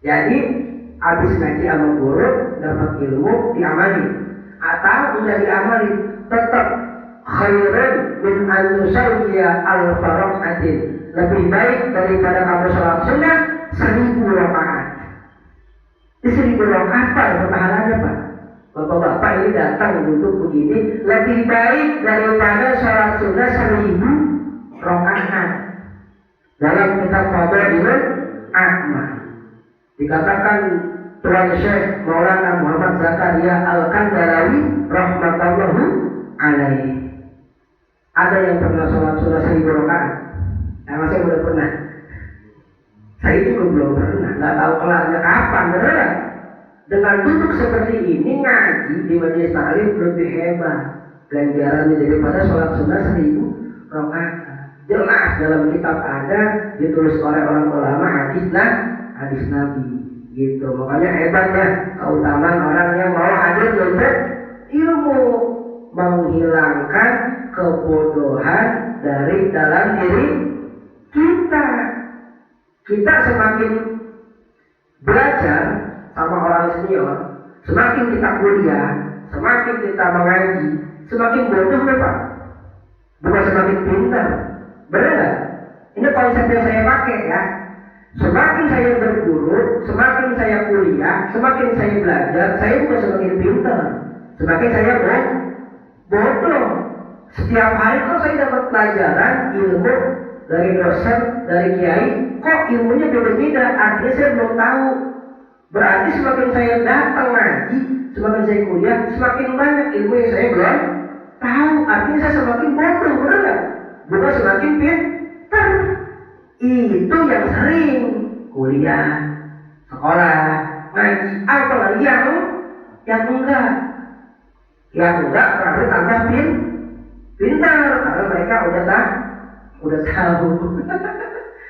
Jadi habis ngaji sama guru dapat ilmu diamali atau tidak diamali tetap khairun min an yusalliya al-faraqatin, lebih baik daripada kamu sholat sunnah 1000 rakaat. 1000 rakaat Pak, pahalanya Pak. Bapak-bapak ini datang duduk begini lebih baik daripada sholat sunnah 1000 rakaat. Dalam kitab Fadailul A'mal dikatakan Tuan Syekh Maulana Muhammad Zakaria Al-Kandalawi rahmatullahi alaihi, ada yang pernah sholat sunnah 1000 rakaat? Yang saya udah pernah. Saya juga belum pernah, nggak tahu kelarnya kapan, beneran. Dengan duduk seperti ini ngaji di majelis taklim lebih hebat ganjarannya daripada sholat sunnah 1000 rakaat. Jelas dalam kitab ada ditulis oleh orang ulama hadis Nabi gitu. Makanya hebatnya keutamaan orang yang mau hadir untuk ilmu, menghilangkan kebodohan dari dalam diri kita. Kita semakin belajar sama orang senior, semakin kita kuliah, semakin kita mengaji, semakin bodoh Pak, bukan semakin pintar. Benar gak? Ini konsep yang saya pakai ya. Semakin saya berguru, semakin saya kuliah, semakin saya belajar, saya bukan semakin pintar, semakin saya bodoh. Setiap hari kok saya dapat pelajaran ilmu dari dosen, dari kiai, kok ilmunya beda-beda, artinya saya belum tahu. Berarti semakin saya datang ngaji, semakin saya kuliah, semakin banyak ilmu yang saya belum tahu, artinya saya semakin bodoh, benar gak? Bukan semakin pintar. Itu yang sering kuliah, sekolah, ngaji, apalagi yang enggak. Yang enggak berarti tambah pintar karena mereka udah tahu.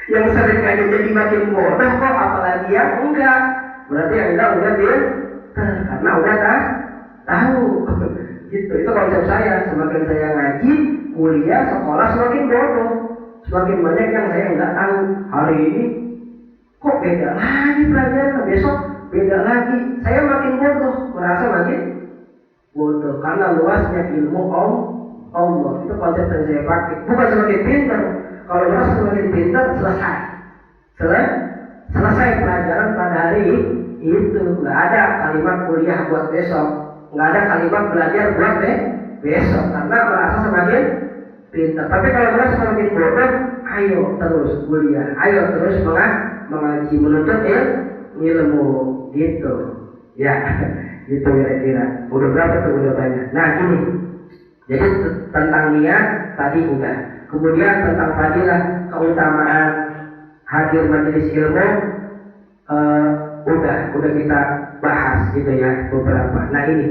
Yang sering aja jadi makin bodoh kok, apalagi yang enggak. Berarti yang enggak udah pintar karena udah tahu. Gitu. Itu konsep saya. Semakin saya ngaji, kuliah, sekolah, semakin bodoh. Semakin banyak yang saya nggak tahu. Hari ini kok beda lagi pelajaran, besok beda lagi. Saya makin bodoh, merasa makin bodoh karena luasnya ilmu Allah. Itu konsep yang saya pakai. Bukan semakin pintar. Kalau merasa semakin pintar, selesai pelajaran pada hari itu. Nggak ada kalimat kuliah buat besok, nggak ada kalimat belajar buat besok karena merasa semakin pintar. Tapi kalau merasa semakin bodoh, ayo terus kuliah, ayo terus mengaji, menuntut ilmu gitu. Ya, gitu kira-kira. Udah berapa tuh? Udah banyak. Nah gini, jadi tentang niat tadi udah. Kemudian tentang fadilah, keutamaan hadir majelis ilmu, udah kita bahas gitu ya beberapa. Nah ini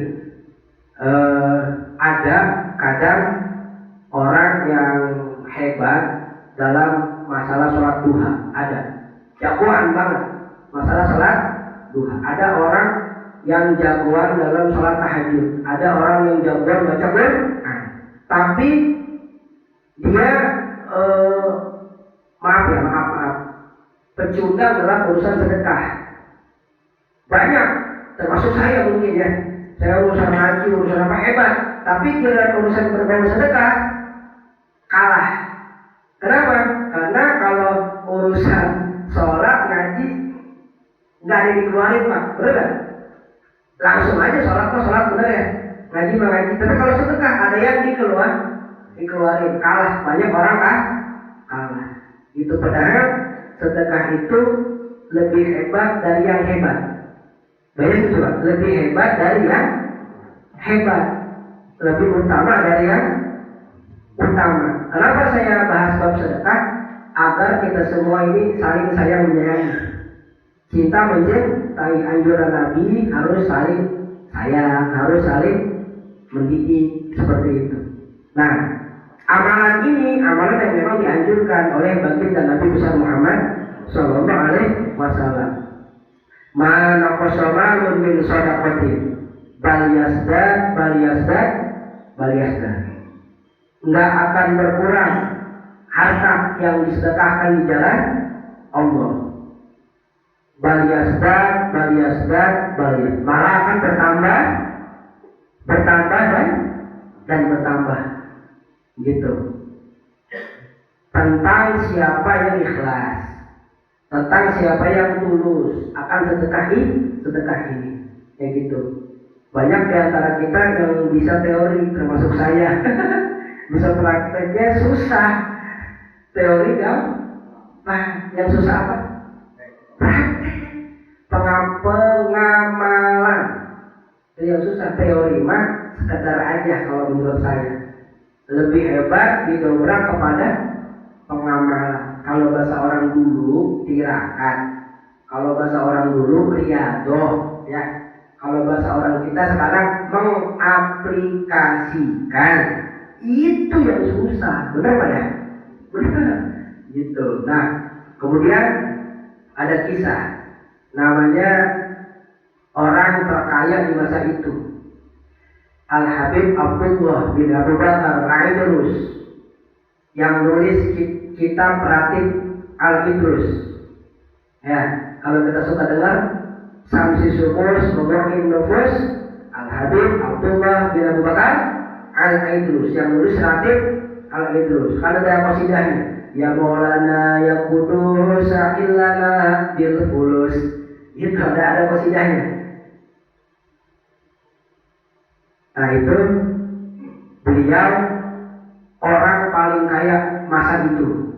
ada kadang orang yang hebat dalam masalah sholat duha, ada jagoan banget masalah sholat duha. Ada orang yang jagoan dalam sholat tahajud, ada orang yang jagoan baca Quran, tapi dia maaf pecundang dalam urusan sedekah. Banyak, termasuk saya mungkin ya. Saya urusan haji, urusan apa hebat, tapi kira urusan berbau sedekah kalah. Kenapa? Karena kalau urusan sholat ngaji nggak ada dikeluarin Pak, bener gak? Langsung aja sholat bener ya, ngaji mah ngaji. Tapi kalau sedekah ada yang dikeluarin, kalah. Banyak orang kalah. Itu padahal sedekah itu lebih hebat dari yang hebat. Banyak itu Pak, lebih hebat dari yang hebat, lebih utama dari yang utama. Kenapa saya bahas bab sedekah? Agar kita semua ini saling sayang menyayangi. Cinta mencintai, anjuran Nabi harus saling sayang, harus saling mendidik, seperti itu. Nah, amalan ini amalan yang memang dianjurkan oleh baginda Nabi besar Muhammad Sallallahu Alaihi Wasallam. Mana kosomalun min shadaqatin bal yasdad. Nggak akan berkurang harta yang disedekahkan di jalan Allah. Baliasdat, malah akan bertambah dan bertambah. Gitu. Tentang siapa yang ikhlas, tentang siapa yang tulus akan sedekah ini. Kayak gitu. Banyak di antara kita yang bisa teori, termasuk saya. Bisa prakteknya susah. Teori yang susah apa? Praktek. Pengamalan. Itu yang susah. Teori mah sekedar aja kalau menurut saya. Lebih hebat didobrak kepada pengamalan. Kalau bahasa orang dulu tirakat. Kalau bahasa orang dulu riadoh, ya. Kalau bahasa orang kita sekarang mengaplikasikan. Itu yang susah, benar Pak ya? Benar. Gitu. Nah, kemudian ada kisah. Namanya orang terkaya di masa itu. Al-Habib Abdullah bin Abu Bakar Al-Idrus yang nulis kitab Ratib Al-Idrus. Ya, kalau kita suka dengar Samsi Sumus Mu'in Nufus, Al-Habib Abdullah bin Abu Bakar Al-Idrus yang nulis Ratib Al-Idrus. Kan ada qasidahnya, ya Maulana ya Qudus Akillana bil fulus. Itu ada qasidahnya. Nah itu beliau orang paling kaya masa itu.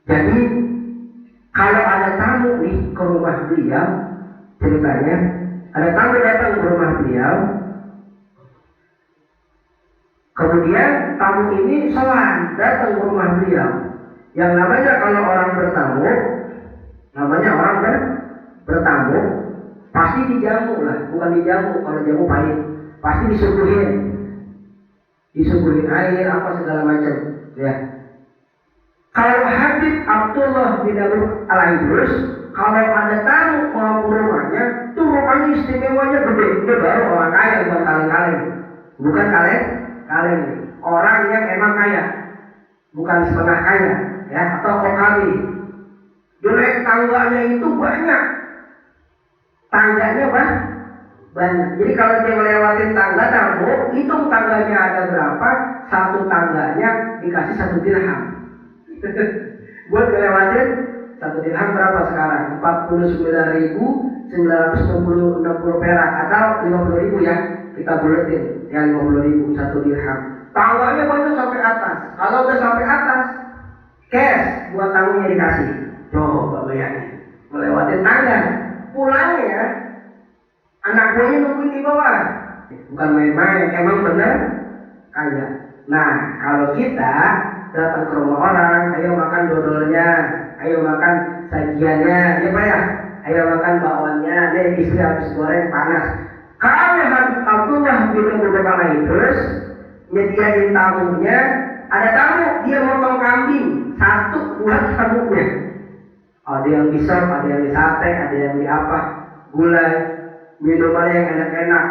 Jadi kalau ada tamu nih ke rumah beliau, ceritanya ada tamu datang ke rumah beliau, kemudian tamu ini sowan datang ke rumah beliau. Yang namanya kalau orang bertamu, bertamu pasti dijamu lah, bukan dijamu kalau jamu pahit. Pasti disuguhin air apa segala macam, ya. Kalau Habib Abdullah bin Abu Al-Idrus, kalau ada tamu mau ke rumahnya, tuh rumahnya istimewanya gede. Dia baru orang kaya, bukan kaleng-kaleng, bukan kaleng, orang yang emang kaya, bukan setengah kaya, ya, atau kali. Jelek tangganya itu banyak, tangganya banyak. Jadi kalau dia melewatin tangga tamu, hitung tangganya ada berapa, satu tangganya dikasih 1 dirham. Buat ngelewatin 1 dirham berapa sekarang? 49.960 perak atau 50.000 ya. Kita buletin ya 50.000 1 dirham. Tangganya banyak sampai atas. Kalau udah sampai atas, cash buat tamunya dikasih. Coba bayangin, melewatin tangga, pulangnya anak buahnya nungguin di bawah. Bukan main-main, emang bener kaya. Nah, kalau kita datang ke rumah orang, ayo makan dodolnya, ayo makan sajiannya, ya Pak ya, ayo makan bakwannya, nih istri habis goreng panas. Kalau Habib Abdullah bin Abu Bakar terus nyediain tamunya, ada tamu dia motong kambing 1 buat tamunya. Ada yang di sop, ada yang di sate, ada yang di apa, gulai, minuman yang enak-enak.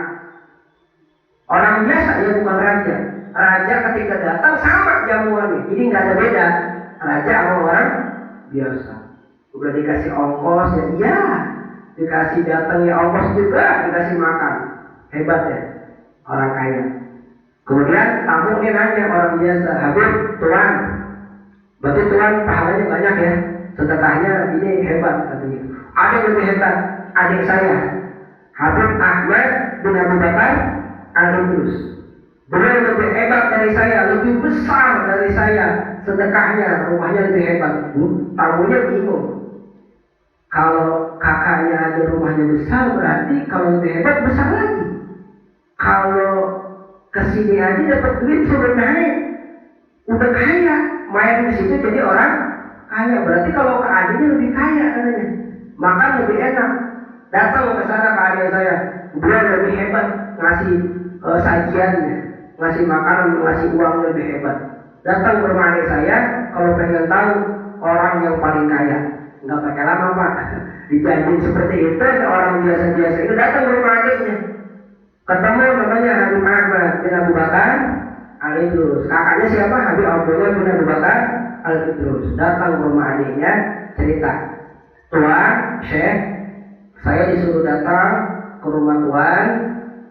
Orang biasa ya, bukan raja. Raja ketika datang sama jamuannya, jadi nggak ada beda. Raja sama orang biasa. Udah dikasih ongkos ya, iya. Dikasih datang ya ongkos juga, dikasih makan. Hebat ya, orang kaya. Kemudian tamu ini nanya orang biasa, Habib, tuan, berarti tuan pahalanya banyak ya. Sedekahnya ini hebat katanya. Ada yang lebih hebat, adik saya, Habib Ahmad bin Abu Bakar Al-Idrus. Beliau lebih hebat dari saya, lebih besar dari saya. Sedekahnya, rumahnya lebih hebat. Tamunya bingung. Kalau kakaknya aja rumahnya besar, berarti kalau lebih hebat besar lagi. Kalau kesini aja dapat duit sudah naik, udah kaya, main di situ jadi orang kaya. Berarti kalau ke adiknya lebih kaya katanya, makan lebih enak. Datang ke sana ke adik saya, dia lebih hebat ngasih sajiannya, ngasih makanan, ngasih uang lebih hebat. Datang ke rumah adik saya, kalau pengen tahu orang yang paling kaya, nggak pakai lama Pak, dijanjin seperti itu, orang biasa-biasa itu datang ke rumah adiknya, ketemu namanya Habib Ahmad bin Abu Bakar Al-Idrus. Kakaknya siapa? Habib Abdullah bin Abu Bakar Al-Idrus. Datang ke rumah adiknya, cerita, Tuan, Syekh, saya disuruh datang ke rumah Tuan,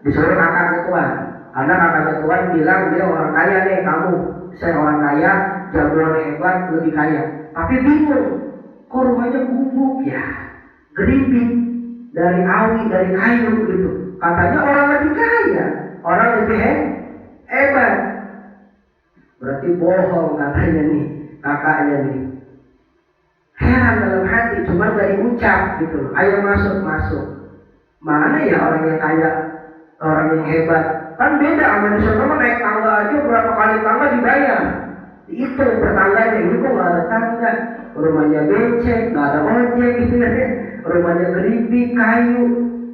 disuruh kakaknya Tuan. Karena kakaknya Tuan bilang dia orang kaya nih, kamu. Saya orang kaya, jagoan hebat, lebih kaya. Tapi bingung, kok rumahnya gubuk ya, geribik, dari awi, dari kayu gitu. Katanya orang lebih kaya, orang lebih hebat. Berarti bohong katanya nih, kakaknya nih. Heran dalam hati, cuma dari ucap gitu. Ayo masuk. Mana ya orang yang kaya, orang yang hebat? Kan beda sama di sana, naik tangga aja berapa kali tangga dibayar. Dihitung per tangganya, ini kok nggak ada tangga. Rumahnya becek, nggak ada ojek gitu ya. Rumahnya geribik, kayu.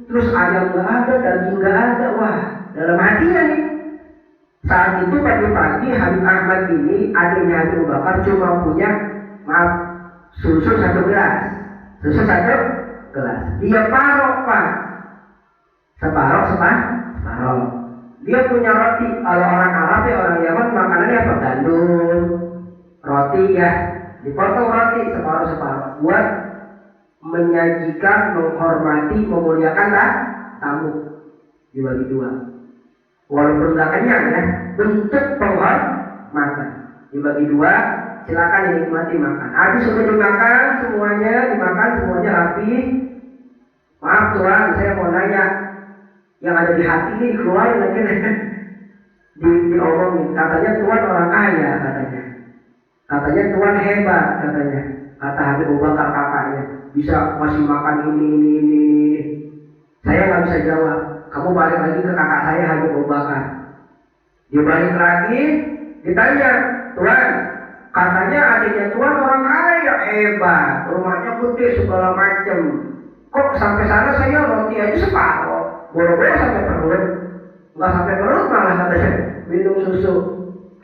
Terus ayam nggak ada, daging nggak ada. Wah, dalam hatinya nih. Saat itu pagi-pagi Habib Ahmad ini, adiknya Habib Abu Bakar cuma punya, susu 1 gelas. Dia parok Pak. Separoh. Dia punya roti. Kalau orang Arab ya, orang Yaman makanannya apa? Gandum, roti ya. Dipotong roti separoh buat menyajikan, menghormati, memuliakan tamu. Dibagi 2. Walaupun nggak kenyang ya, bentuk penghormatan. Dibagi 2, silakan dinikmati makan. Habis sudah dimakan semuanya rapi. Maaf Tuan, saya mau nanya, yang ada di hati ini keluarin lagi diomongin. Katanya Tuan orang kaya katanya Tuan hebat katanya. Kata Habib Abu Bakar kakaknya, bisa masih makan ini. Saya nggak bisa jawab. Kamu balik lagi ke kakak saya Habib Abu Bakar. Dia balik lagi, ditanya, Tuan, katanya adiknya Tuan orang kaya hebat, rumahnya gede segala macam. Kok sampai sana saya roti aja separoh, boro-boro sampai perut, nggak sampai perut malah katanya minum susu.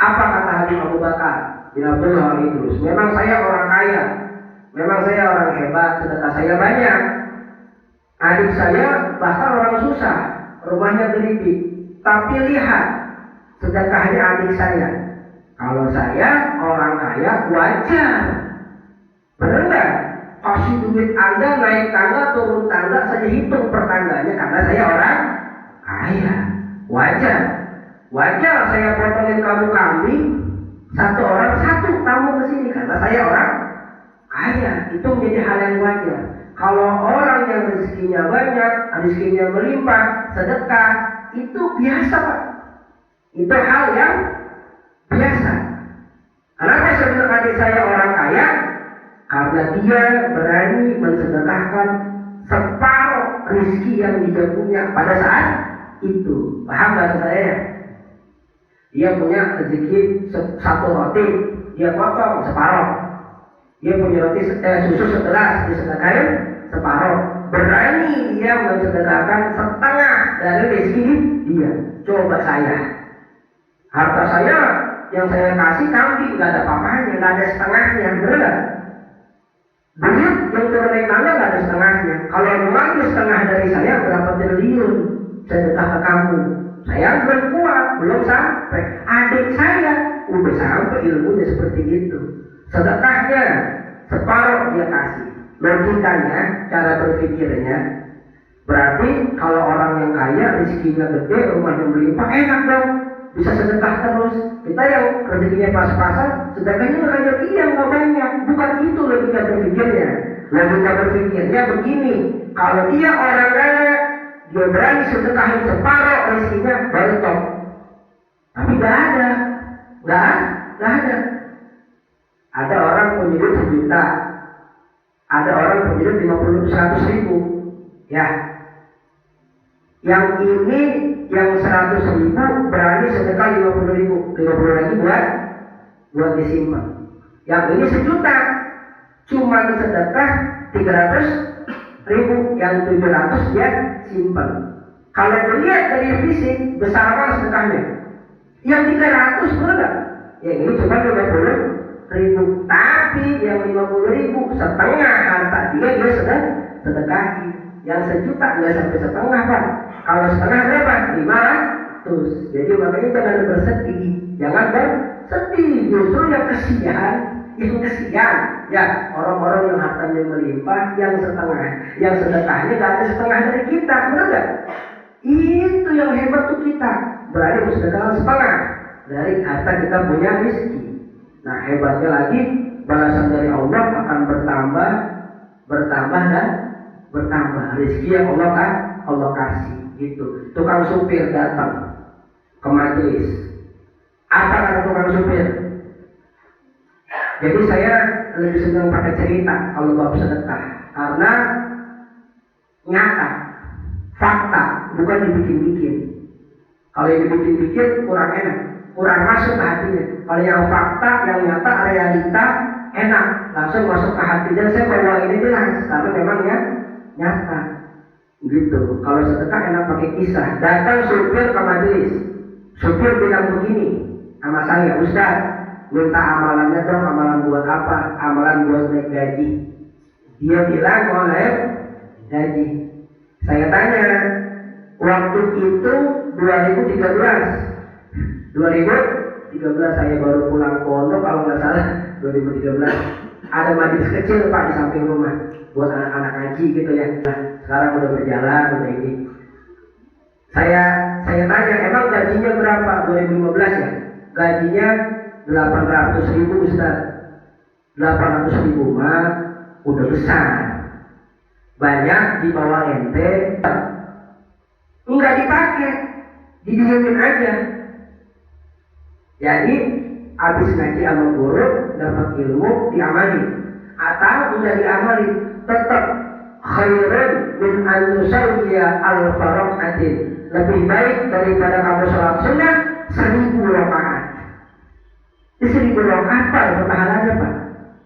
Apa kata Habib Abu Bakar? Bila betul hal itu, memang saya orang kaya, memang saya orang hebat, sedekah saya banyak. Adik saya bahkan orang susah, rumahnya geribik. Tapi lihat sedekahnya adik saya. Kalau saya orang kaya wajar. Benar nggak? Kasih duit Anda naik tangga turun tangga, saya hitung per tangganya karena saya orang kaya. Wajar saya potongin kamu kambing, 1 orang 1 tamu ke sini karena saya orang kaya. Itu menjadi hal yang wajar. Kalau orang yang rezekinya banyak, rezekinya melimpah, sedekah, itu biasa Pak. Itu hal yang biasa. Kenapa sebenarnya adik saya orang kaya? Karena dia berani mensedekahkan separuh rezeki yang dia punya pada saat itu. Paham bahasa saya? Dia punya rezeki 1 roti, dia potong separuh. Dia punya roti susu 1 disedekahin separuh. Berani dia mensedekahkan setengah dari rezeki dia. Coba saya, harta saya yang saya kasih kambing nggak ada apa-apanya, nggak ada setengahnya, benar? Duit yang turun naik tangga nggak ada setengahnya. Kalau mengambil setengah dari saya berapa triliun sedekah ke kamu, saya belum kuat, belum sampai. Adik saya udah sampai ilmunya seperti itu. Sedekahnya separuh dia kasih. Logikanya, cara berpikirnya, berarti kalau orang yang kaya, rezekinya gede, rumahnya melimpah, enak dong, bisa sedekah terus. Kita yang rezekinya pas-pasan, sedekahnya kayak dia nggak banyak. Bukan itu logika berpikirnya. Logika berpikirnya begini, kalau dia orang kaya, dia berani sedekahin separuh rezekinya, baru top. Tapi nggak ada. Ada orang punya duit 1 juta, ada orang punya duit 100 ribu, ya. Yang ini yang 100 ribu berani sedekah 50 ribu, 50 lagi buat disimpan. Yang ini 1 juta, cuma sedekah 300 ribu, yang 700 dia simpan. Kalau dilihat dari fisik, besar apa sedekahnya? Yang 300 benar? Yang ini cuma 50 ribu, tapi yang 50 ribu setengah harta dia sedekahi. Yang 1 juta nggak sampai setengah Pak. Kalau setengah berapa? 500. Jadi makanya jangan bersedih, jangan bersedih. Justru yang kesian Yang kesian, ya orang-orang yang hartanya melimpah, yang setengah, yang sedekahnya gak ada setengah dari kita, benar gak? Itu yang hebat tuh kita, berarti bersedekah setengah dari harta kita punya rezeki. Nah hebatnya lagi, balasan dari Allah akan bertambah dan bertambah. Rezeki yang Allah kasih, gitu. Tukang supir datang ke majelis. Apa kata tukang supir? Jadi saya lebih senang pakai cerita kalau bab sedekah, karena nyata, fakta, bukan dibikin-bikin. Kalau yang dibikin-bikin kurang enak, kurang masuk ke hatinya. Kalau yang fakta, yang nyata, realita, enak, langsung masuk ke hati. Dan saya bawa ini jelas, karena memangnya nyata. Gitu. Kalau sedekah enak pakai kisah. Datang supir ke majelis. Supir bilang begini sama saya, Ustaz, minta amalannya dong, amalan buat apa? Amalan buat naik gaji. Dia bilang mau naik gaji. Saya tanya, waktu itu 2013 saya baru pulang pondok, kalau nggak salah 2013. Ada majelis kecil Pak di samping rumah buat anak-anak ngaji gitu ya. Nah, sekarang udah berjalan udah ini. Saya tanya, emang gajinya berapa 2015 ya? Gajinya 800.000 Ustaz. 800.000 mah udah besar. Banyak di bawah ente. Enggak dipakai, didiemin aja. Jadi habis ngaji sama guru, dapat ilmu diamali, atau enggak diamali, tetap khairun min an yusawwiya al-faraqatin. Lebih baik daripada kamu sholat sunnah 1000 rakaat. 1000 rakaat Pak, pahalanya Pak.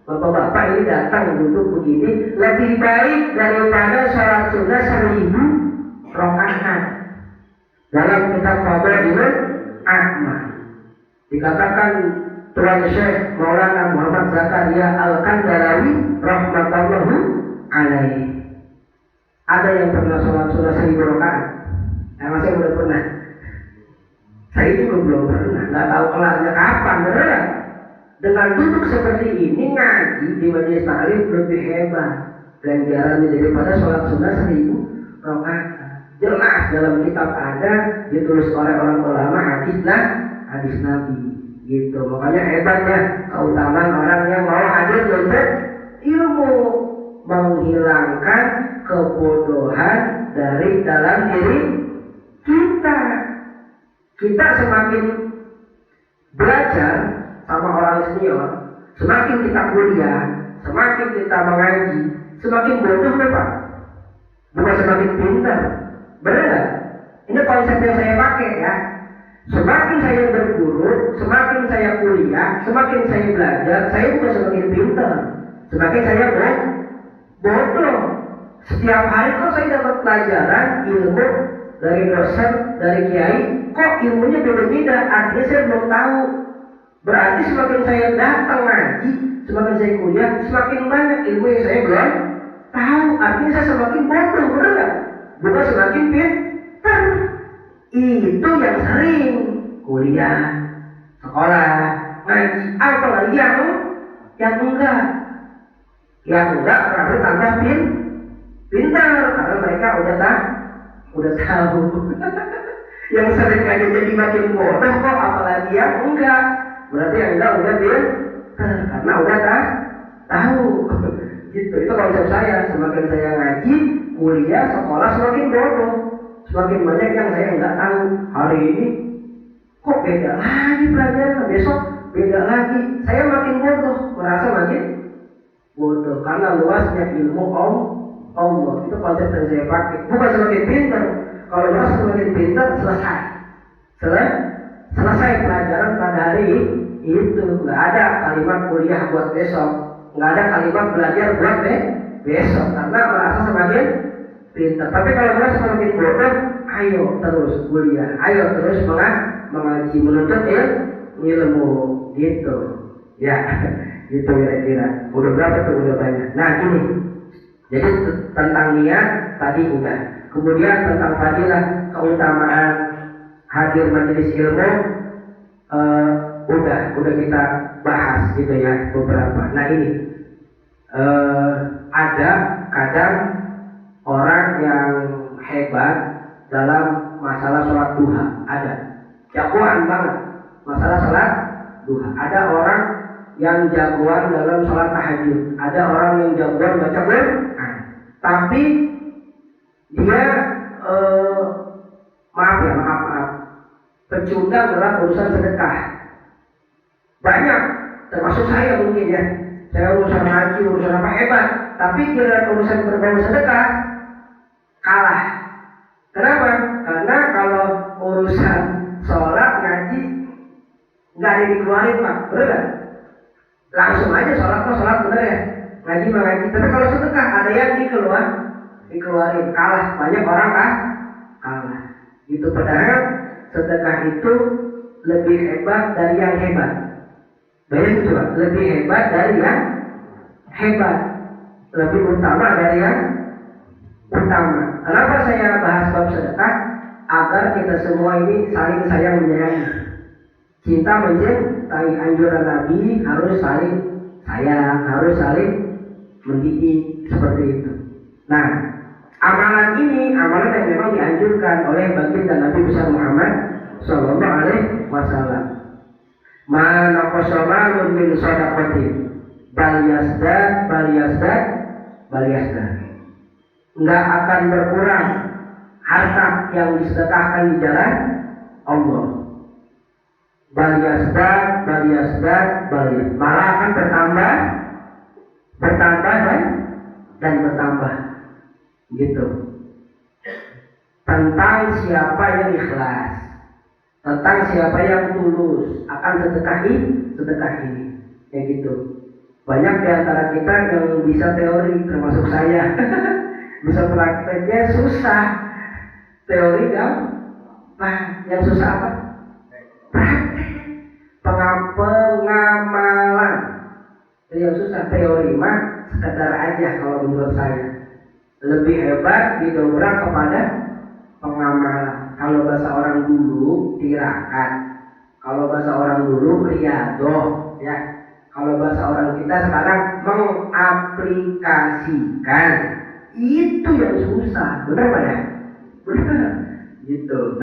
Bapak-bapak ini datang duduk begini, lebih baik daripada sholat sunnah 1000 rakaat. Dalam kitab Fadailul A'mal dikatakan Tuan Syekh Maulana Muhammad Zakaria Al-Kandalawi rahmatullahi alaihi, ada yang pernah sholat sunnah 1000 rakaat? Saya udah pernah. Saya juga belum pernah, nggak tahu kelarnya kapan, beneran. Dengan duduk seperti ini ngaji di majelis taklim lebih hebat ganjarannya daripada sholat sunnah 1000 rakaat. Jelas dalam kitab ada, ditulis oleh orang ulama, hadis Nabi gitu. Makanya hebatnya keutamaan orang yang mau hadir untuk ilmu, menghilangkan kebodohan dari dalam diri kita. Kita semakin belajar sama orang senior, semakin kita kuliah, semakin kita mengaji, semakin bodoh Pak, bukan semakin pintar. Benar? Ini konsep yang saya pakai ya. Semakin saya berguru, semakin saya kuliah, semakin saya belajar, saya bukan semakin pintar, semakin saya bodoh. Setiap hari kok saya dapat pelajaran ilmu dari dosen, dari kiai, kok ilmunya beda-beda, artinya saya belum tahu. Berarti semakin saya datang ngaji, semakin saya kuliah, semakin banyak ilmu yang saya belum tahu, artinya saya semakin bodoh, benar nggak? Bukan semakin pintar. Itu yang sering kuliah, sekolah, ngaji, apalagi yang enggak. Yang enggak berarti tambah pintar, karena mereka udah tahu. Yang sering aja jadi makin bodoh kok, apalagi yang enggak. Berarti yang enggak udah pintar, karena udah tahu. Gitu, itu konsep saya. Semakin saya ngaji, kuliah, sekolah, semakin bodoh. Semakin banyak yang saya nggak tahu. Hari ini kok beda lagi pelajaran, besok beda lagi. Saya makin bodoh, merasa makin bodoh karena luasnya ilmu Allah. Itu konsep yang saya pakai. Bukan semakin pintar. Kalau merasa semakin pintar, selesai pelajaran pada hari itu. Nggak ada kalimat kuliah buat besok, nggak ada kalimat belajar buat besok, karena merasa semakin pintar. Tapi kalau merasa semakin bodoh, ayo terus kuliah, ayo terus mengaji, menuntut ilmu, gitu. Ya, gitu kira-kira. Udah berapa tuh? Udah banyak. Nah ini, jadi tentang niat tadi udah. Kemudian tentang fadilah, keutamaan hadir majelis ilmu, udah kita bahas gitu ya beberapa. Nah ini ada kadang orang yang hebat dalam masalah sholat duha, ada jagoan banget masalah sholat duha. Ada orang yang jagoan dalam sholat tahajud, ada orang yang jagoan baca Quran, tapi dia maaf pecundang dalam urusan sedekah. Banyak, termasuk saya mungkin ya. Saya urusan haji, urusan apa hebat, tapi kira urusan berbau sedekah kalah. Kenapa? Karena kalau urusan sholat ngaji nggak ada dikeluarin pak, bener nggak? Langsung aja sholat bener ya, ngaji mah ngaji. Tapi kalau sedekah ada yang dikeluarin, kalah. Banyak orang kalah. Itu padahal sedekah itu lebih hebat dari yang hebat. Banyak juga lebih hebat dari yang hebat, lebih utama dari yang utama. Kenapa saya bahas bab sedekah? Agar kita semua ini saling sayang menyayangi. Cinta mencintai, anjuran Nabi harus saling sayang, harus saling mendidik seperti itu. Nah, amalan ini amalan yang memang dianjurkan oleh baginda Nabi besar Muhammad Sallallahu Alaihi Wasallam. Mana kosomalun min sadaqatin bal yasdad nggak akan berkurang harta yang disedekahkan di jalan Allah. Bal yasdad malah akan bertambah dan bertambah gitu. Tentang siapa yang ikhlas, tentang siapa yang tulus akan sedekah ini, kayak gitu. Banyak di antara kita yang bisa teori, termasuk saya. Bisa prakteknya susah. Teori gampang, yang susah apa? Praktek. Pengamalan. Jadi yang susah teori mah sekedar aja kalau menurut saya. Lebih hebat didobrak kepada pengamalan. Kalau bahasa orang dulu tirakat, kalau bahasa orang dulu riadoh, ya. Kalau bahasa orang kita sekarang mengaplikasikan, itu yang susah, benar Pak ya? Benar, gitu.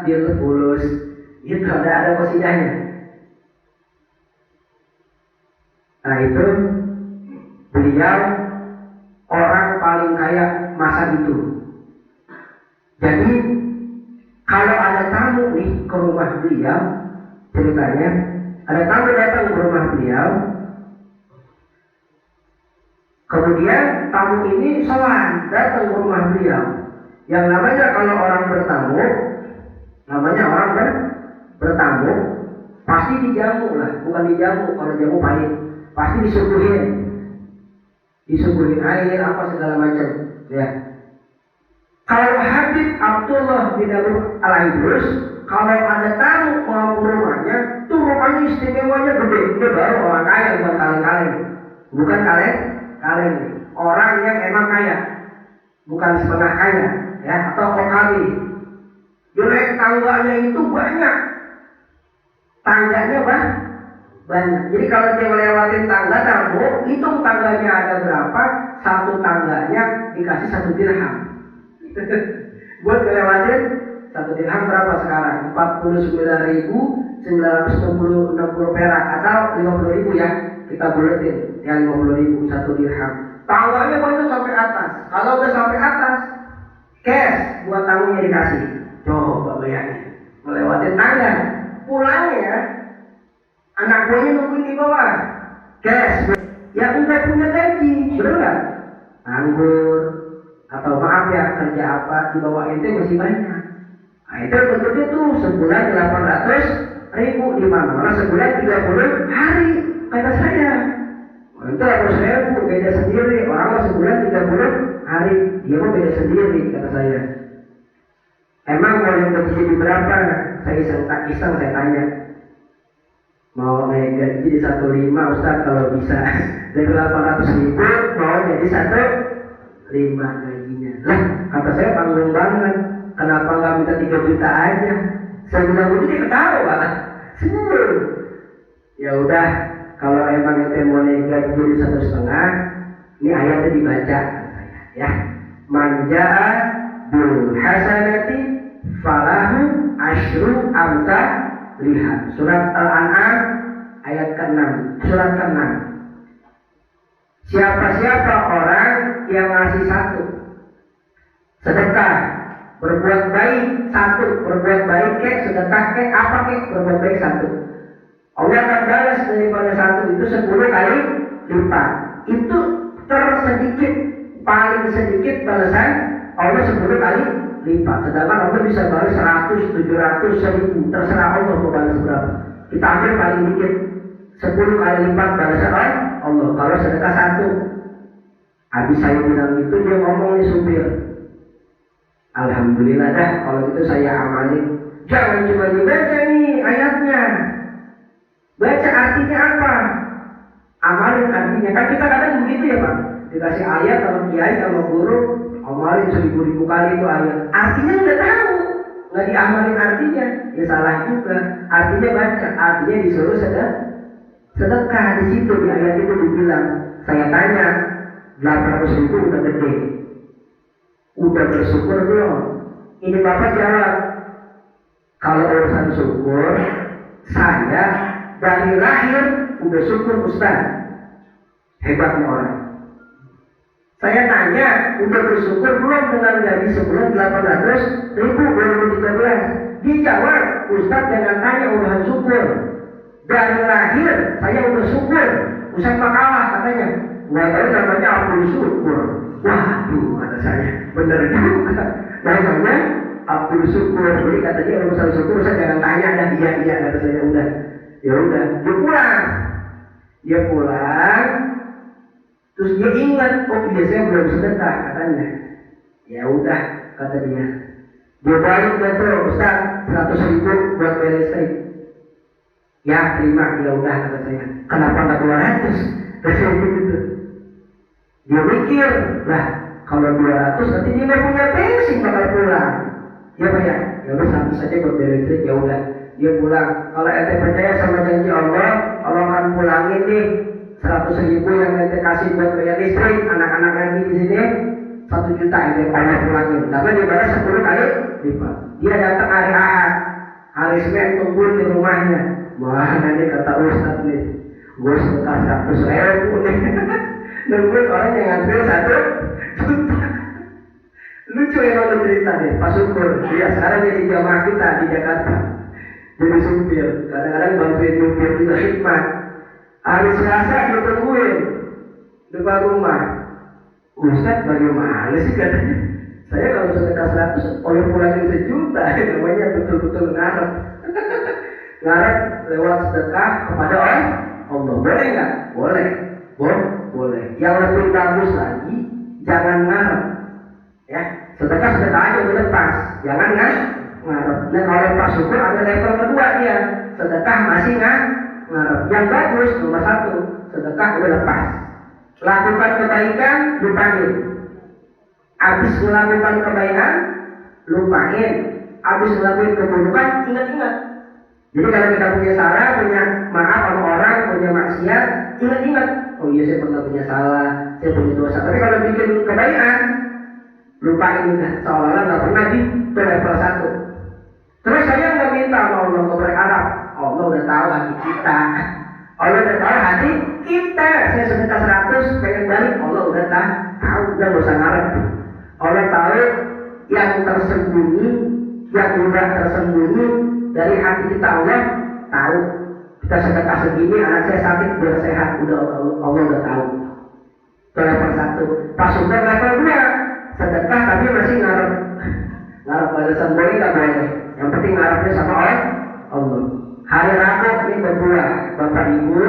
Bil fulus itu ada kosidahnya. Nah itu beliau orang paling kaya masa itu. Jadi kalau ada tamu nih ke rumah beliau, ceritanya ada tamu datang ke rumah beliau, kemudian tamu ini sowan datang ke rumah beliau. Yang namanya kalau orang bertamu, namanya orang bertamu pasti dijamu lah, bukan dijamu. Kalau jamu pahit, pasti disuguhin air apa segala macam. Ya. Kalau Habib Abdullah bin Abdul Al-Idrus, kalau ada tamu mau ke rumahnya, tuh rumahnya istimewanya gede. Dia baru orang kaya, bukan kaleng-kaleng, bukan kaleng, orang yang emang kaya, bukan setengah kaya, ya atau kokali. Jelek tangganya itu banyak. Tangganya banyak. Jadi kalau dia melewatin tangga tamu, hitung tangganya ada berapa, satu tangganya dikasih 1 dirham. Buat ngelewatin 1 dirham berapa sekarang? 49.960 perak atau 50.000 ya. Kita buletin yang 50.000 1 dirham. Tangganya banyak sampai atas. Kalau udah sampai atas, cash buat tamunya dikasih. Coba bayangin, melewati tangga, pulangnya ya, anak buahnya nungguin di bawah, cash, ya enggak punya gaji, bener nggak? Nganggur, atau maaf ya kerja apa di bawah ente masih banyak. Nah, itu bentuknya tuh sebulan 800.000, di mana sebulan 30 hari kata saya. Oh, itu 100.000 beda sendiri. Orang sebulan 30 hari, dia mah beda sendiri kata saya. Emang mau yang gaji berapa? Saya iseng saya tanya. Mau naik gaji di 15 Ustaz kalau bisa. Dari 800.000 mau jadi 15 gajinya. Lah, kata saya tanggung banget. Kenapa nggak minta 3 juta aja? Saya bilang begitu dia ketawa. Senyum. Ya udah, kalau emang ente mau naik gaji jadi 1,5, ini ayatnya dibaca ya. Manja'a bil hasanati falahu asyru amsalihha. Surat Al-An'am ayat ke-6. Surat ke-6. Siapa orang yang ngasih 1 sedekah, berbuat baik 1, berbuat baik sedekah apa berbuat baik 1, Allah akan balas daripada 1 itu 10 kali lipat. Itu tersedikit, paling sedikit balasan Allah 10 kali lipat. Sedangkan Allah bisa balas 100, 700, 1000, terserah Allah mau balas berapa. Kita ambil paling dikit 10 kali lipat balasan Allah. Kalau sedekah 1, habis saya bilang itu dia ngomong nih supir, alhamdulillah dah kalau itu saya amalin. Jangan cuma dibaca nih ayatnya, baca artinya apa, amalin artinya. Kan kita kadang begitu ya Pak, dikasih ayat sama kiai sama guru, amalin 1000 kali itu ayat, artinya udah tahu, nggak diamalin artinya, ya salah juga. Artinya baca, artinya disuruh sedekah. Di situ di ayat itu dibilang. Saya tanya, 800.000 udah gede, udah bersyukur belum? Ini Bapak jawab, kalau urusan syukur, saya dari lahir udah syukur Ustaz. Hebatnya orang. Saya tanya, udah bersyukur belum dengan gaji sebulan 800.000 2013? Dijawab, Ustaz jangan tanya urusan syukur. Dari lahir saya udah syukur. Ustaz makalah katanya. Nggak tahu namanya Abdul Syukur. Waduh, kata saya, bener juga. Namanya Abdul Syukur. Jadi kata dia urusan syukur, saya jangan tanya dah. Iya kata saya udah. Ya udah, dia pulang. Terus dia ingat, oh iya saya belum sedekah katanya. Ya udah kata dia. Dia balik betul, Ustaz 100.000 buat bayar listrik. Ya terima, ya udah kata saya. Kenapa nggak 200? Saya gitu. Dia mikir, lah kalau 200 nanti dia nggak punya bensin bakal pulang. Ya Pak ya udah habis saja buat bayar listrik. Ya udah, dia pulang. Kalau ente percaya sama janji Allah akan pulangin nih 100.000 yang ente kasih buat bayar listrik. Anak-anak lagi di sini 1 juta ente Allah pulangin. Tapi dia balas 10 kali lipat. Dia datang hari Ahad, hari Senin tunggu di rumahnya. Wah nanti kata Ustaz nih, gue sedekah 100.000 nih. Nungguin orang yang ngambil 1 juta. Lucu ya kalau cerita deh, Pak Syukur. Dia sekarang jadi jamaah kita di Jakarta, jadi supir. Kadang-kadang bantuin supir juga khidmat. Hari Selasa dia tungguin depan rumah. Ustaz bagaimana sih katanya? Saya kalau sedekah 100, oleh pulangin 1 juta. Namanya betul-betul ngarep. Ngarep lewat sedekah kepada Allah. Boleh nggak? Boleh. Boleh. Yang lebih bagus lagi, jangan ngarep. Ya, sedekah aja udah lepas. Jangan ngarep. Dan oleh Pak Syukur ada level kedua dia. Sedekah masih ngarep. Yang bagus nomor 1, sedekah udah lepas. Lakukan kebaikan, lupain. Habis melakukan kebaikan, lupain. Habis melakukan keburukan, ingat-ingat. Jadi kalau kita punya salah, punya maaf sama orang, punya maksiat, ingat-ingat. Oh iya saya pernah punya salah, saya punya dosa. Tapi kalau bikin kebaikan, lupain udah. Seolah-olah nggak pernah di level 1. Terus saya nggak minta sama Allah, nggak berharap. Allah udah tahu hati kita. Allah udah tahu hati kita. Saya sedekah 100 pengen balik, Allah udah tahu, udah nggak usah ngarep. Allah tahu yang tersembunyi, yang udah tersembunyi dari hati kita. Allah tahu. Kita sedekah segini, anak saya sakit biar sehat, udah Allah udah tahu. Itu level 1. Pas sudah level 2, sedekah tapi masih ngarep balasan, boleh nggak boleh? Yang penting ngarepnya sama Allah. Hari Rabu ini berdua, Bapak Ibu,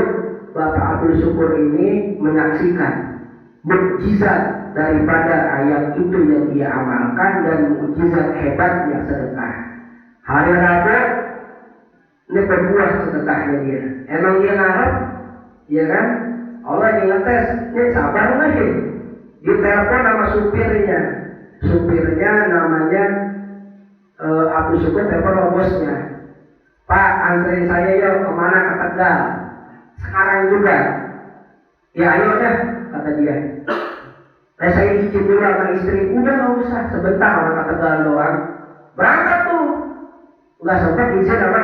Bapak Abdul Syukur ini menyaksikan mukjizat daripada ayat itu yang dia amalkan dan mukjizat hebatnya sedekah. Hari Rabu ini berbuah sedekahnya dia. Emang dia ngarep, ya kan? Allah yang ngetes, ini sabar nggak sih? Ditelepon sama supirnya. Supirnya namanya Abdul Syukur, telepon sama bosnya. Pak, anterin saya yuk kemana, ke Tegal. Sekarang juga. Ya ayo dah, kata dia. Saya izin dulu sama istri. Udah nggak usah, sebentar orang ke Tegal doang. Berangkat tuh. Nggak sempat izin sama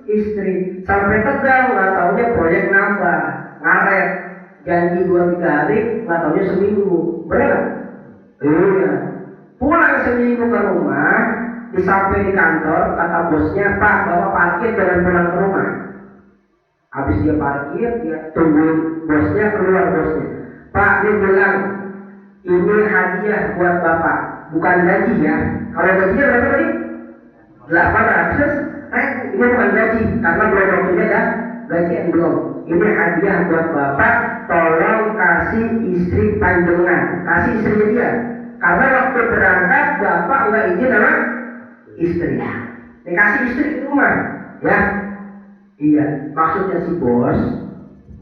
istri. Sampai Tegal, nggak taunya proyek nambah. Ngaret. Janji 2-3 hari, nggak taunya seminggu. Bener? Iya. Pulang seminggu ke rumah, disampai di kantor, kata bosnya, Pak, bawa parkir jangan pulang ke rumah. Habis dia parkir, dia tunggu bosnya, keluar bosnya. Pak, dia bilang, ini hadiah buat Bapak, bukan gaji ya. Kalau gajinya berapa tadi? 800. Ini bukan gaji, karena belum waktunya dah gajian belum. Ini hadiah buat Bapak, tolong kasih istri panjenengan, kasih istrinya dia. Karena waktu berangkat Bapak nggak izin sama istri. Dikasih istri di rumah, ya. Iya, maksudnya si bos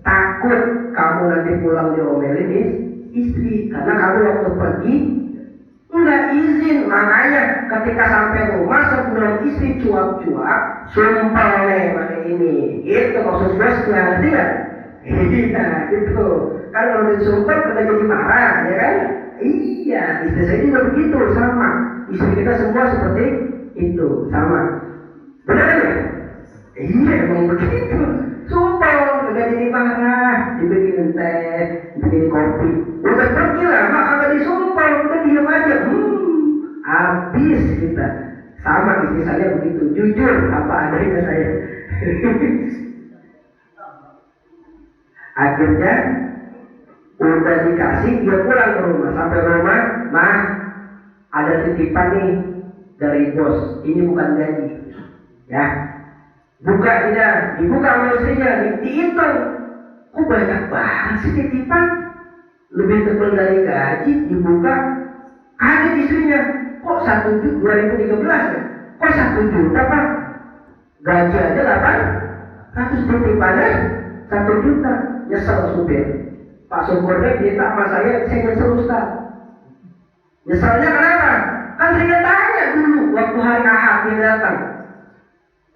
takut kamu nanti pulang diomelin istri, karena kamu waktu pergi nggak izin. Makanya ketika sampai rumah sebelum istri cuap-cuap, sumpah pakai ini, itu maksud bosnya, ngerti nggak? Iya, gitu. Kan kalau disumpah kita jadi marah, ya kan? Iya, istri saya juga begitu, sama. Istri kita semua seperti itu, sama. Benar kan ya? Iya, emang begitu. Sumpah, nggak jadi marah, dibikin teh, dibikin kopi. Udah pergi lah, mak agak disumpah, udah diam aja. Habis kita. Sama istri saya begitu, jujur apa adanya saya. Akhirnya udah dikasih, dia pulang ke rumah. Sampai rumah, mah ada titipan nih dari bos. Ini bukan gaji, ya. Buka tidak, dibuka oleh istrinya, dihitung. Kok banyak banget sih titipan? Lebih tebal dari gaji, dibuka. Kaget istrinya. Kok 2013 ya? Kok 1 juta Pak? Gaji aja 800, titipannya 1 juta. Nyesel supir. Pak Syukurnya minta sama saya nyesel Ustaz. Nyeselnya kenapa? Kan saya tanya dulu waktu hari Ahad dia datang.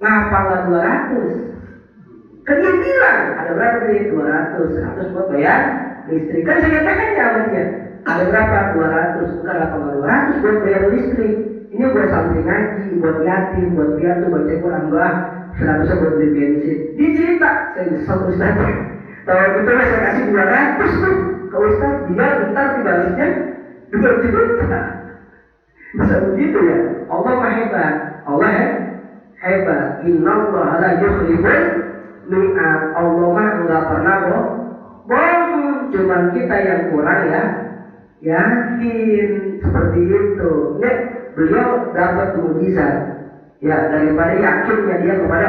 Ngapa nggak 200? Kan dia bilang ada berapa nih? 200, 100 buat bayar listrik. Kan saya tanya sama dia, ada berapa? 200. Enggak, apa 200 buat bayar listrik? Ini buat santri ngaji, buat yatim, buat piatu, baca Quran, 100 buat beli bensin. Dia cerita, saya nyesel Ustaz. Kalau gitu saya kasih 200 tuh ke Ustaz, dia ntar dibalasnya 2 juta. Bisa begitu ya? Allah mah hebat. Allah hebat. Innallaha la yukhliful mi'ad. Allah mah enggak pernah bohong. Cuman kita yang kurang ya yakin seperti itu. Nih, beliau dapat mukjizat ya daripada yakinnya dia kepada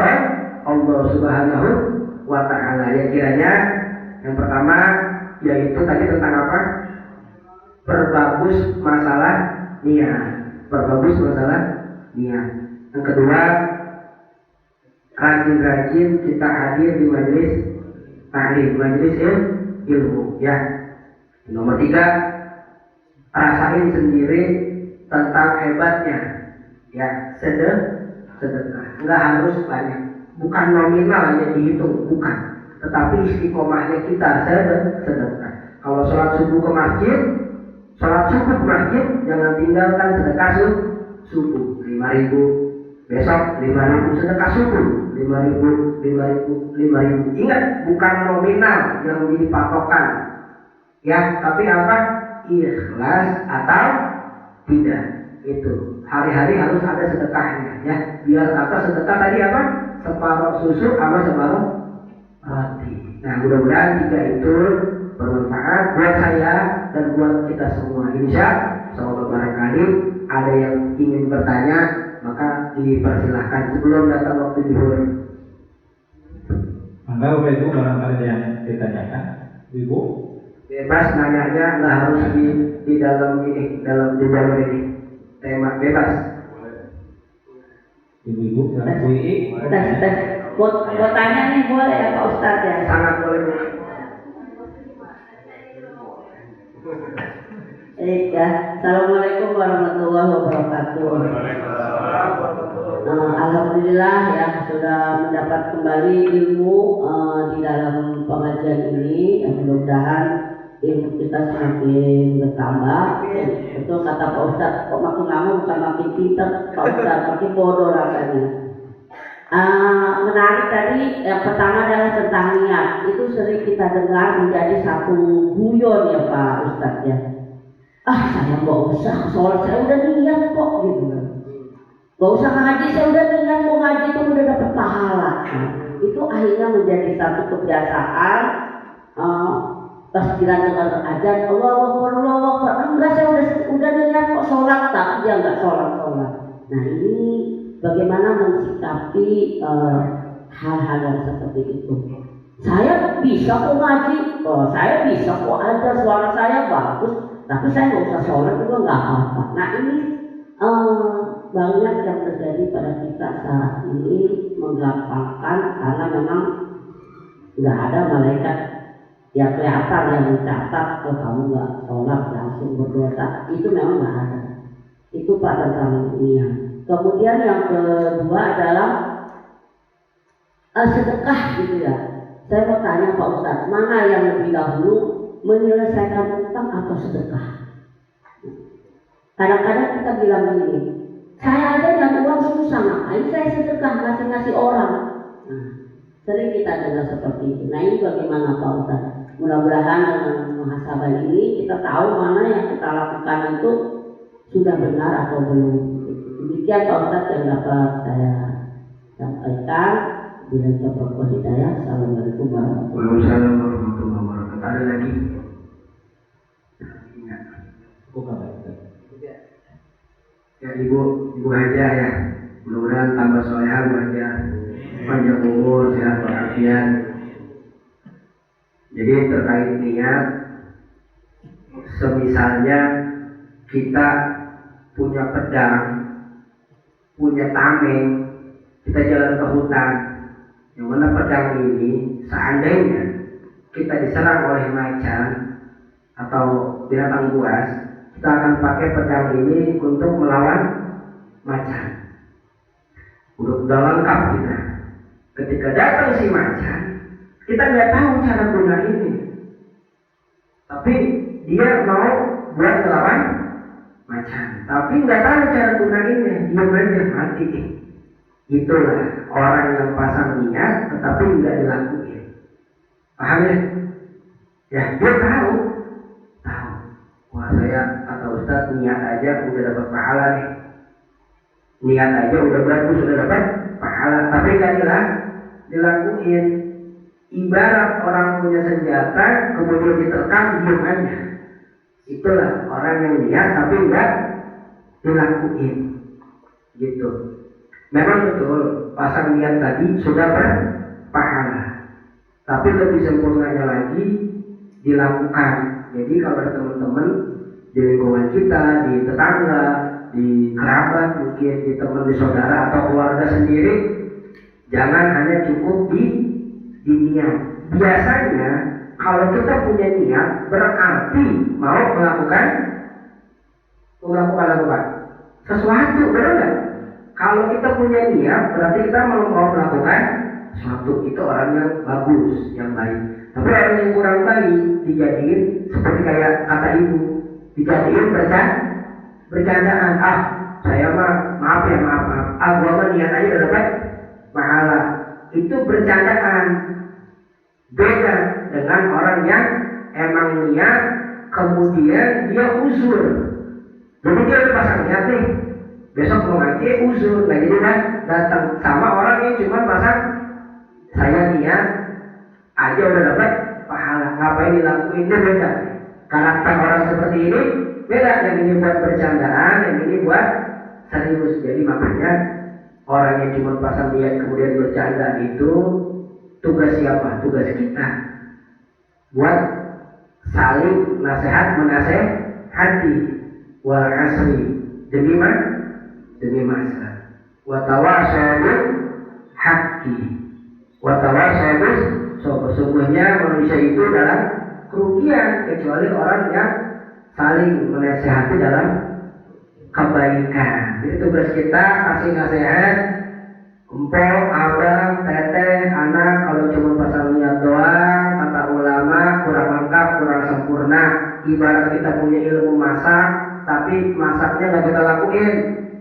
Allah Subhanahu wa ta'ala. Ya kiranya yang pertama yaitu tadi tentang apa? Perbagus masalah niat. Perbagus masalah niat. Yang kedua, rajin-rajin kita hadir di majelis taklim, majelis ilmu, ya. Nomor 3, rasain sendiri tentang hebatnya, ya, sedekah. Enggak harus banyak, bukan nominal yang dihitung, bukan. Tetapi istiqomahnya kita sedekah. Kalau sholat subuh ke masjid, jangan tinggalkan sedekah subuh 5.000. Besok 5.000 sedekah subuh, 5.000. Ingat, bukan nominal yang menjadi patokan, ya, tapi apa? Ikhlas atau tidak. Itu hari-hari harus ada sedekahnya, ya. Biar kata sedekah tadi apa? Separuh susu sama separuh roti. Nah, mudah-mudahan 3 itu bermanfaat buat saya dan buat kita semua. Insya Allah barangkali ada yang ingin bertanya, maka dipersilahkan sebelum datang waktu zuhur. Maka Bapak Ibu barangkali ada yang ditanyakan, Ibu? Bebas nanyanya, nggak harus di dalam ini, dalam di jalur ini. Tema bebas. Ibu-ibu, Bu Ii. Mau tanya nih boleh ya Pak Ustadz ya? Sangat boleh. Ya, Assalamualaikum warahmatullahi wabarakatuh. Alhamdulillah ya sudah mendapat kembali ilmu di dalam pengajian ini. Mudah-mudahan ilmu kita semakin bertambah. Betul kata Pak Ustadz, kok makin lama bukan makin pintar, Pak Ustadz makin bodoh rasanya. Menarik tadi yang pertama adalah tentang niat. Itu sering kita dengar menjadi satu guyon ya Pak Ustadz ya. Saya nggak usah sholat, saya udah niat kok gitu kan. Nggak usah ngaji, saya udah niat mau ngaji itu udah dapat pahala. Itu akhirnya menjadi satu kebiasaan. Pas kira dengar ajar, Allahu Akbar, enggak saya udah niat kok sholat, tapi dia nggak sholat. Nah ini bagaimana mensikapi hal-hal yang seperti itu. Saya bisa kok ngaji, saya bisa kok ajar, suara saya bagus, tapi saya nggak usah sholat juga nggak apa-apa. Nah ini banyak yang terjadi pada kita saat ini menggampangkan karena memang nggak ada malaikat yang kelihatan yang mencatat kalau kamu nggak sholat langsung berdosa, itu memang nggak ada. Itu pada tentang dunia. Kemudian yang kedua adalah sedekah gitu ya. Saya mau tanya Pak Ustadz, mana yang lebih dahulu menyelesaikan utang atau sedekah? Kadang-kadang kita bilang begini, saya aja yang uang susah, ngapain saya sedekah ngasih orang? Sering kita dengar seperti itu. Nah ini bagaimana Pak Ustadz? Mudah-mudahan dengan muhasabah ini kita tahu mana yang kita lakukan itu sudah benar atau belum. Demikian Pak Ustadz yang dapat saya sampaikan. Bila coba hidayah. Assalamualaikum warahmatullahi wabarakatuh. Ada lagi? Bukan. Ya ibu Haja ya. Mudah-mudahan tambah soleha Bu Haja. Panjang umur, sehat walafiat. Jadi terkait niat, semisalnya kita punya pedang, punya tameng, kita jalan ke hutan, yang mana pedang ini seandainya kita diserang oleh macan atau binatang buas, kita akan pakai pedang ini untuk melawan macan. Udah lengkap kita. Ketika datang si macan, kita nggak tahu cara guna ini, tapi dia mau buat melawan macan, tapi nggak tahu cara guna ini, dia aja mati. Itulah orang yang pasang niat tetapi nggak dilakuin. Paham ya? Ya dia tahu. Wah saya kata Ustadz niat aja udah dapat pahala nih. Niat aja udah bagus, udah dapat pahala, tapi nggak dilakuin. Ibarat orang punya senjata kemudian diterkam diam aja. Itulah orang yang niat tapi nggak dilakuin. Gitu. Memang betul pasang niat tadi sudah berpahala, tapi lebih sempurnanya lagi dilakukan. Jadi kalau ada teman-teman di lingkungan kita, di tetangga, di kerabat, mungkin di teman, di saudara atau keluarga sendiri, jangan hanya cukup di niat. Biasanya kalau kita punya niat berarti mau melakukan sesuatu, benar nggak? Kalau kita punya niat berarti kita mau melakukan sesuatu. Itu orang yang bagus, yang baik. Tapi orang yang kurang baik dijadiin seperti kayak kata ibu, dijadiin bercandaan. Saya maaf. Gua mah niat aja udah dapat pahala. Itu bercandaan. Beda dengan orang yang emang niat kemudian dia uzur. Jadi dia udah pasang niat nih, besok mau ngaji uzur. Nah jadi kan datang sama orang yang cuma pasang saya niat aja udah dapat pahala, ngapain dilakuin? Ini beda. Karakter orang seperti ini beda. Yang ini buat bercandaan, yang ini buat serius. Jadi makanya orang yang cuma pasang niat kemudian bercanda itu tugas siapa? Tugas kita buat saling nasihat menasehati. Wal asri demi masa wa tawassaw bil haqqi wa tawassaw bis sesungguhnya manusia itu dalam kerugian kecuali orang yang saling menasehati dalam kebaikan. Jadi tugas kita kasih nasihat empok, abang, teteh, anak. Kalau cuma pasal niat doang, kata ulama kurang lengkap, kurang sempurna. Ibarat kita punya ilmu masak tapi masaknya nggak kita lakuin.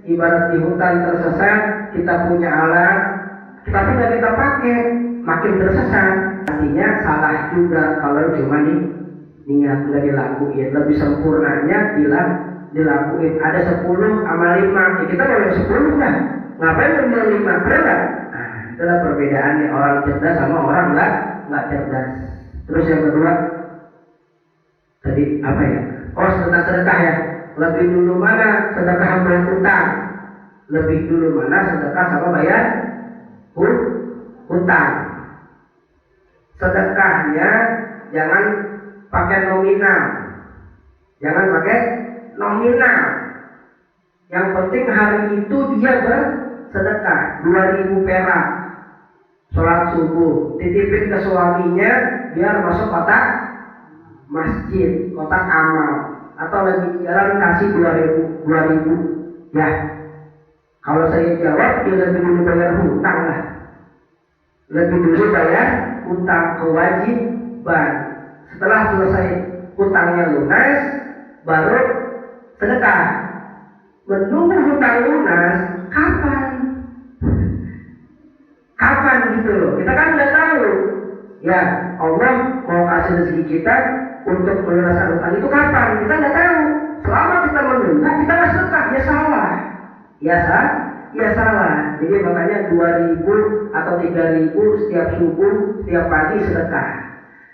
Ibarat di hutan tersesat, kita punya alat tapi nggak kita pakai, makin tersesat. Artinya salah juga kalau cuma niat nggak dilakuin. Lebih sempurnanya dilakuin. Ada 10 amal 5, ya kita mau yang 10 kan? Ngapain ambil 5? Benar? Nah, itulah perbedaannya orang cerdas sama orang nggak cerdas. Terus yang kedua, tadi apa ya? Oh, sedekah ya. Lebih dulu mana sedekah bayar utang? Lebih dulu mana sedekah sama bayar utang? Sedekahnya jangan pakai nominal. Jangan pakai nominal. Yang penting hari itu dia bersedekah 2.000 perak. Sholat subuh, titipin ke suaminya biar masuk kotak masjid, kotak amal. Atau lagi jalan kasih 2.000. Ya, kalau saya jawab dia lebih dulu bayar hutang lah. Lebih dulu bayar hutang kewajiban. Setelah selesai hutangnya lunas, baru sedekah. Menunggu hutang lunas, kapan? Kapan gitu loh? Kita kan nggak tahu. Ya, Allah mau kasih rezeki kita untuk melunaskan hutang itu kapan? Kita nggak tahu. Selama kita menunggu, kita nggak sedekah, ya salah. Ya salah. Jadi makanya 2.000 atau 3.000 setiap subuh, setiap pagi sedekah.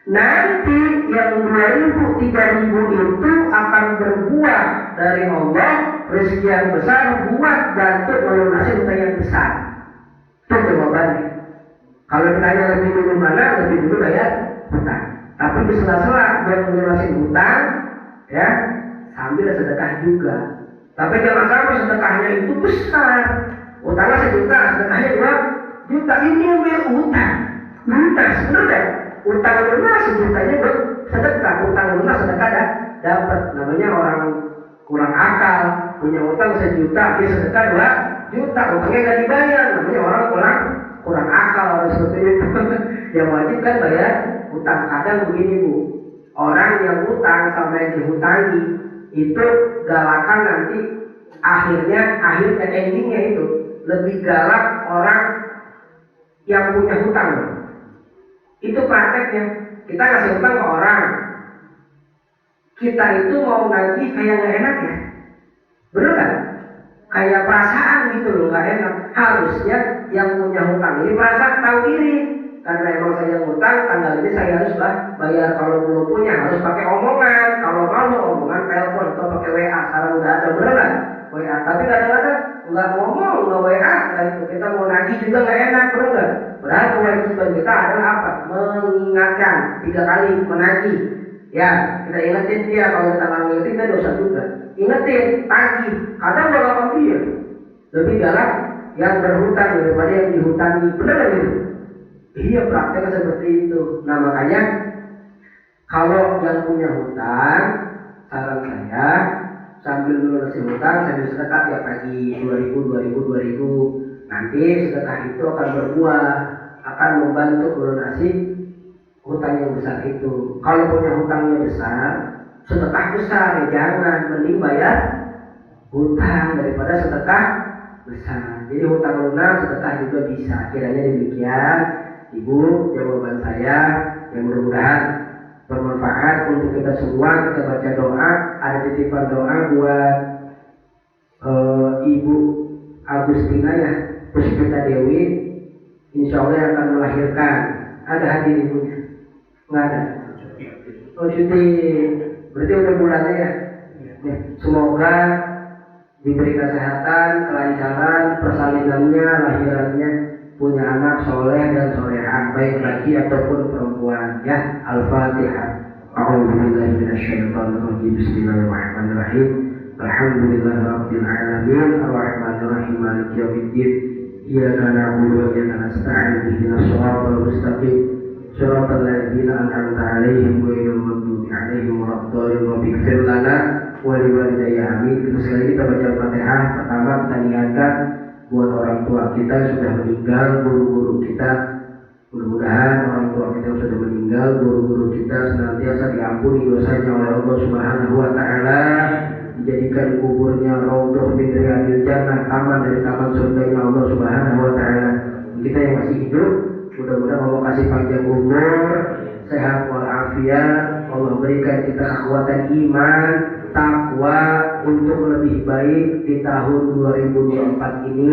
Nanti yang 2.000, 3.000 itu akan berbuah dari Allah rezeki yang besar buat bantu melunasi hutang yang besar. Itu jawabannya. Kalau ditanya lebih dulu mana, lebih dulu bayar hutang. Tapi di sela-sela buat melunasi hutang, ya sambil sedekah juga. Tapi jangan sampai sedekahnya itu besar. Utangnya 1 juta, sedekahnya 2 juta. Ini yang utang. Lunas, bener deh. Utang lunas 1 jutanya sedekah. Utang lunas sedekah dapat. Namanya orang kurang akal. Punya utang 1 juta, dia sedekah 2 juta. Utangnya nggak dibayar. Namanya orang kurang akal. Orang seperti itu. Yang wajib kan bayar utang. Kadang begini Bu, orang yang utang sama yang dihutangi itu galakan nanti akhirnya endingnya itu lebih galak orang yang punya hutang. Itu prakteknya. Kita kasih hutang ke orang, kita itu mau nagih kayak nggak enak ya, bener nggak? Kayak perasaan gitu loh, nggak enak. Harusnya yang punya hutang ini merasa tahu diri, karena emang saya hutang, tanggal ini saya harus bayar. Kalau belum punya harus pakai omongan, kalau mau omongan telepon atau pakai WA. Sekarang udah ada beneran WA, tapi kadang-kadang nggak ngomong, nggak WA. Nah itu kita mau nagih juga nggak enak, bener nggak? Padahal kewajiban kita adalah apa? Mengingatkan 3 kali menagih. Ya, kita ingetin dia. Kalau kita nggak ingetin kita dosa juga. Ingetin, tagih. Kadang galak dia lebih galak yang berhutang daripada yang dihutangi. Bener nggak gitu? Iya, prakteknya seperti itu. Nah makanya kalau yang punya hutang, saran saya sambil melunasi hutang, sambil sedekah tiap pagi 2.000. Nanti sedekah itu akan berbuah, akan membantu melunasi hutang yang besar itu. Kalau punya hutangnya besar, sedekah besar ya jangan, mending bayar hutang daripada sedekah besar. Jadi hutang lunas, sedekah juga bisa. Kiranya demikian. Ibu, jawaban saya yang mudah-mudahan bermanfaat untuk kita semua. Kita baca doa, ada titipan doa buat Ibu Agustina ya, Puspita Dewi, insya Allah yang akan melahirkan. Ada hadir ibunya? Nggak ada. Oh cuti, berarti udah bulannya ya. Semoga diberi kesehatan, kelancaran, persalinannya, lahirannya, punya anak soleh dan solehah, baik laki ataupun perempuan. Ya, Al-Fatihah. A'udzubillahi minasyaitonirrajim. Bismillahirrahmanirrahim. Alhamdulillahirabbil alamin, arrahmanirrahim, maliki yaumiddin. Iyyaka na'budu wa iyyaka nasta'in. Ihdinas shiratal mustaqim. Shiratal ladzina an'amta 'alaihim ghairil maghdubi 'alaihim waladdallin. Waghfir lana wa liwalidayya amin. Sekali lagi kita baca Al-Fatihah. Pertama kita niatkan buat orang tua kita yang sudah meninggal, guru-guru kita. Mudah-mudahan orang tua kita yang sudah meninggal, guru-guru kita senantiasa diampuni dosanya oleh Allah Subhanahu wa taala, dijadikan kuburnya raudhah min riyadil jannah, taman dari taman surganya Allah Subhanahu wa taala. Kita yang masih hidup, mudah-mudahan Allah kasih panjang umur, sehat walafiat, Allah berikan kita kekuatan iman, takwa untuk lebih baik di tahun 2024 ini,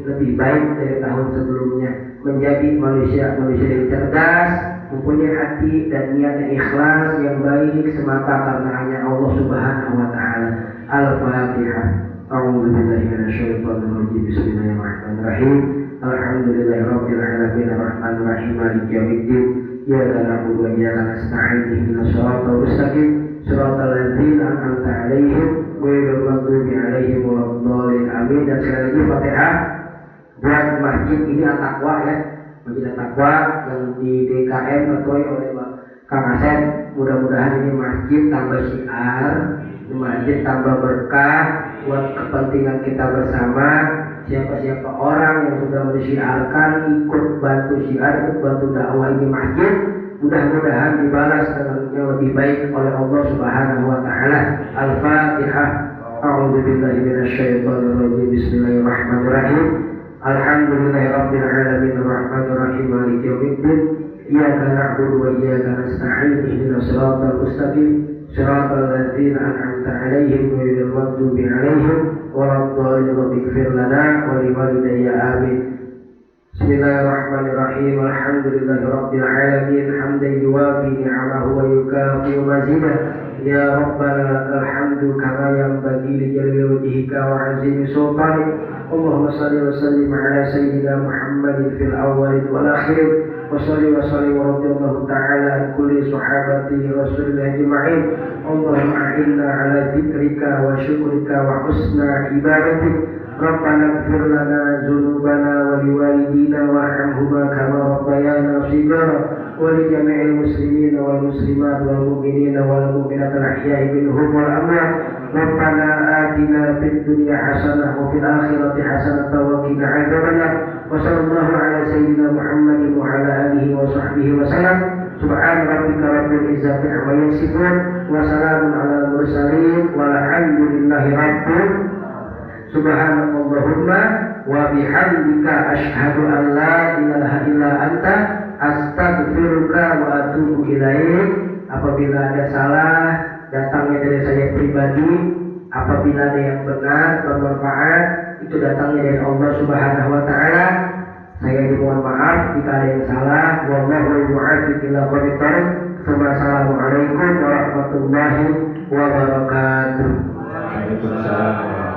lebih baik dari tahun sebelumnya, menjadi manusia yang cerdas, mempunyai hati dan niat yang ikhlas yang baik semata karena hanya Allah Subhanahu wa taala. Al-Fatihah. A'udzubillahi minasyaitonirrajim. Bismillahirrahmanirrahim. Alhamdulillahirabbil alamin, arrahmanirrahim, maliki yaumiddin. Iyyaka na'budu wa iyyaka nasta'in. Ihdinas shiratal mustaqim. Shiratal ladzina an'amta 'alaihim ghairil maghdubi alaihim waladdallin. Amin. Dan sekali lagi Fatihah buat masjid ini At-Taqwa, ya. Masjid At-Taqwa yang di DKM ketuai oleh Kang Asep. Mudah-mudahan ini masjid tambah syiar, masjid tambah berkah buat kepentingan kita bersama. Siapa-siapa orang yang sudah mensyiarkan, ikut bantu syiar, ikut bantu dakwah ini masjid, mudah-mudahan dibalas dengan yang lebih baik oleh Allah Subhanahu wa taala. Al-Fatihah. A'udzubillahi minasyaitonirrajim. Bismillahirrahmanirrahim. Alhamdulillahirabbil alamin, arrahmanirrahim, maliki yaumiddin. Iyyaka na'budu wa iyyaka nasta'in. Ihdinas shiratal mustaqim. Shiratal ladzina an'amta 'alaihim ghairil maghdubi 'alaihim waladdallin. Waghfir lana wa liwalidayya amin. Bismillahirrahmanirrahim. Alhamdulillahirabbil alamin, hamdan yuwafi ni'amahu wa yukafi'u mazidah. Ya Rabbana lakal hamdu kama yanbaghi li jalali wajhika wa 'azimi sultanik. Allahumma shalli wa sallim ala sayyidina Muhammadin fil awwalin wal akhirin. Wa shalli wa sallim wa radiyallahu ta'ala an kulli sahabati Rasulillah ajma'in. Allahumma a'inna ala dzikrika wa syukrika wa husna ibadatik. Rabbana ighfir lana dzunubana wa liwalidina warhamhuma kama rabbayana shighara. Wa li jami'il muslimin wal muslimat wal mu'minina wal mu'minat al-ahya'i minhum wal amwat. Rabbana atina fid dunya hasanah wa fil akhirati hasanah wa qina adzabannar. Wa sallallahu ala sayyidina Muhammadin wa ala alihi wa sahbihi wa sallam. Subhana rabbika rabbil izzati amma yasifun wa salamun alal mursalin walhamdulillahi rabbil. Subhanallahumma wa bihamdika asyhadu an la ilaha illa anta astaghfiruka wa atubu ilaik. Apabila ada salah datangnya dari saya pribadi, apabila ada yang benar bermanfaat itu datangnya dari Allah Subhanahu wa taala. Saya dimohon maaf jika ada yang salah. Wallahu muwaffiq ila aqwamit thoriq. Assalamualaikum warahmatullahi wabarakatuh. Waalaikumsalam.